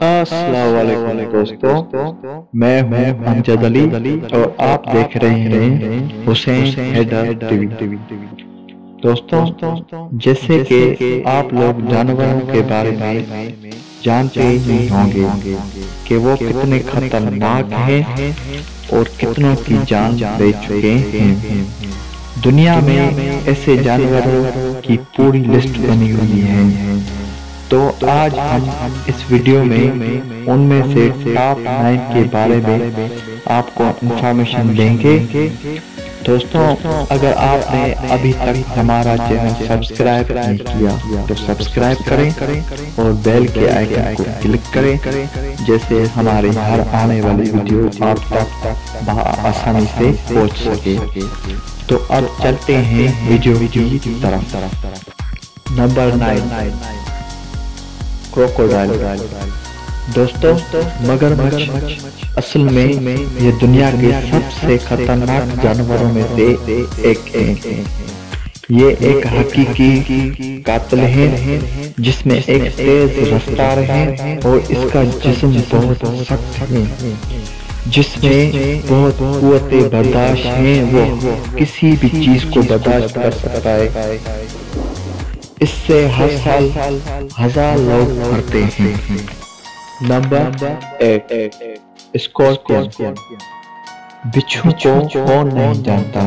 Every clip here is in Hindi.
अस्सलाम वालेकुम दोस्तों, मैं हूं अमजद अली और आप देख रहे हैं हुसैन हैदर टीवी। दोस्तों, जैसे कि आप लोग जानवरों के बारे में जानते ही होंगे कि वो कितने खतरनाक हैं और कितनों की जान ले चुके हैं। दुनिया में ऐसे जानवरों की पूरी लिस्ट बनी हुई है। तो आज हम इस वीडियो में उनमें से टॉप 9 के बारे में आपको इंफॉर्मेशन देंगे। दोस्तों, अगर आपने अभी तक हमारा चैनल सब्सक्राइब नहीं किया तो सब्सक्राइब करें और बेल के आइकन को क्लिक करें, जैसे हमारी हर आने वाली वीडियो आप तक आसानी से पहुंच सके। तो अब चलते हैं वीडियो की तरफ। Number 9, crocodile. दोस्तों, मगरमच्छ असल में ये दुनिया के सबसे खतरनाक जानवरों में से एक है। ये एक हकीकी कातिल है जिसमें एक तेज रफ्तार है और इसका जिस्म बहुत सख्त है, जिसमें बहुत कुव्वते बर्दाश्त है। वो किसी भी चीज को बर्दाश्त कर सकता है। इससे हर साल 1000 लोग मरते हैं। Number 8, scorpion. बिच्छू को कौन नहीं जानता,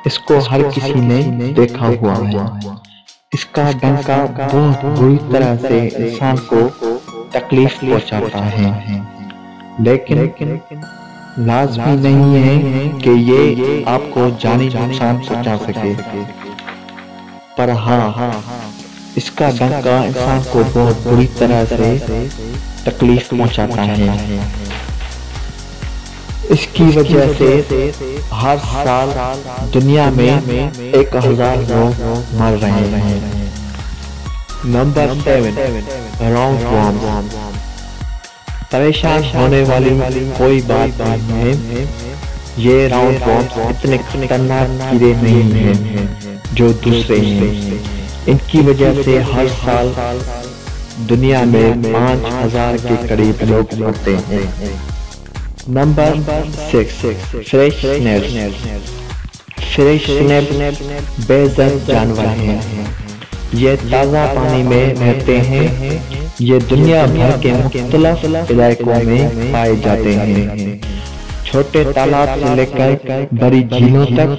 इसको हर किसी ने देखा हुआ है। इसका डंका बहुत बुरी तरह से इंसान को तकलीफ पहुंचाता है, लेकिन लाजमी नहीं है कि ये आपको जानी नुकसान पहुंचा सके। पर हाँ, इसका डंका इंसान को बहुत बुरी तरह से तकलीफ पहुंचाता है। इसकी वजह से हर साल दुनिया में 1000 लोग मर रहे हैं। Number 7, roundworm. परेशान होने वाली कोई बात नहीं है। ये राउंडवॉर्म इतने खतरनाक कीड़े नहीं हैं जो दूसरे हैं। इनकी वजह से हर साल दुनिया में 5000 के करीब लोग मरते हैं। नंबर 6, फिश स्नेल बेदर्द जानवर हैं। ये ताज़ा पानी में रहते हैं। ये दुनिया भर के मुख्तलिफ इलाकों में पाए जाते हैं, छोटे तालाब से लेकर बड़ी झीलों तक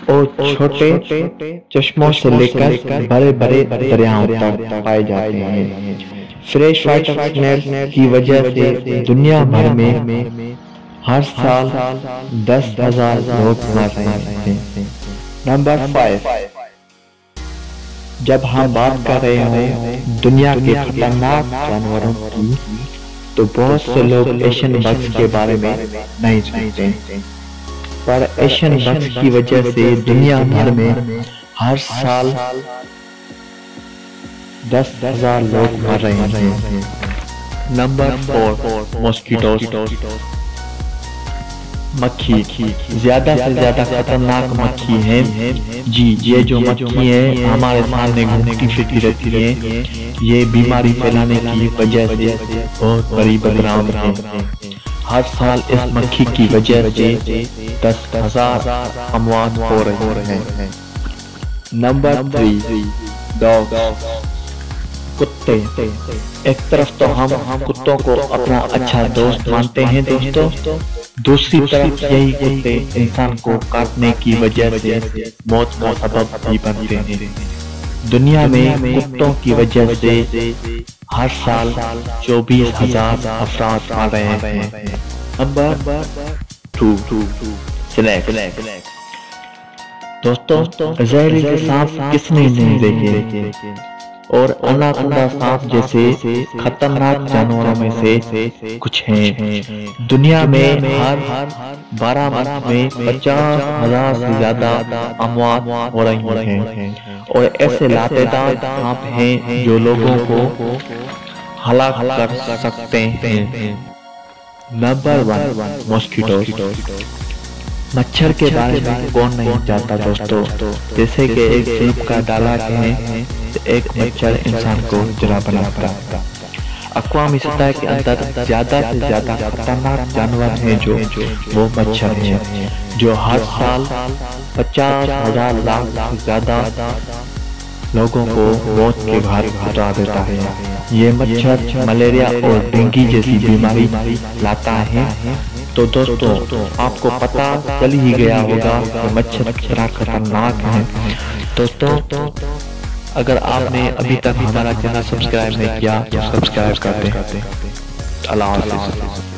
और छोटे चश्मों से लेकर बड़े बड़े दरियाओं तक पाए जाते हैं। फ्रेश वाटर स्नेल की वजह से दुनिया भर में हर साल 10,000 लोग मर रहे हैं। नंबर 5, जब हम बात कर रहे हैं दुनिया के खतरनाक जानवरों की, तो बहुत से लोग एशियन बग्स के बारे में नहीं जानते, पर एशियन बग्स की वजह से दुनिया भर में हर साल 10,000 लोग मर रहे हैं। Number 4, mosquitoes. मक्खी ज्यादा से ज्यादा खतरनाक मक्खी है जी। ये जो मक्खी है हमारे सामने घूमती फिरती रहती है। ये बीमारी फैलाने की वजह से बहुत बड़ी बदनाम है। हर साल इस मक्खी की वजह से 10,000 अमवात हो रहे हैं। नंबर 3, डॉग, कुत्ते। एक तरफ तो हम कुत्तों को अपना अच्छा दोस्त मानते हैं दोस्तों, दूसरी तरफ यही कुत्ते इंसान को काटने की वजह से मौत का सबब भी बनते हैं। दुनिया में कुत्तों की वजह से हर साल 24,000 अफराद मर रहे हैं। Number 2, snake. दोस्तों, जहरीले सांप किसने नहीं देखे, और अनाकोंडा सांप जैसे खतरनाक जानवरों में से कुछ हैं। दुनिया में हर 12 मिनट में 50,000 से ज्यादा अमवात हो रही हैं, और ऐसे लातेदार सांप हैं जो लोगों को हलाक कर सकते हैं। Number 1, mosquito. मच्छर के बारे में कौन नहीं जानता दोस्तों। जैसे कि एक सीप का डाला है, एक मच्छर इंसान को जला बनाता। अक़वामी सतह के अंदर ज्यादा से ज्यादा खतरनाक जानवर हैं जो वो मच्छर हैं, जो हर साल 50,000 लाख से ज्यादा लोगों को मौत के घाट उतार देता है। ये मच्छर मलेरिया और डेंगू जैसी बीमारी लाता है। तो दोस्तों आपको पता चल ही गया होगा कि मच्छर कितना खतरनाक है। दोस्तों अगर आपने अभी तक हमारा चैनल सब्सक्राइब नहीं किया तो सब्सक्राइब कर दें। अल्लाह हाफ़िज़।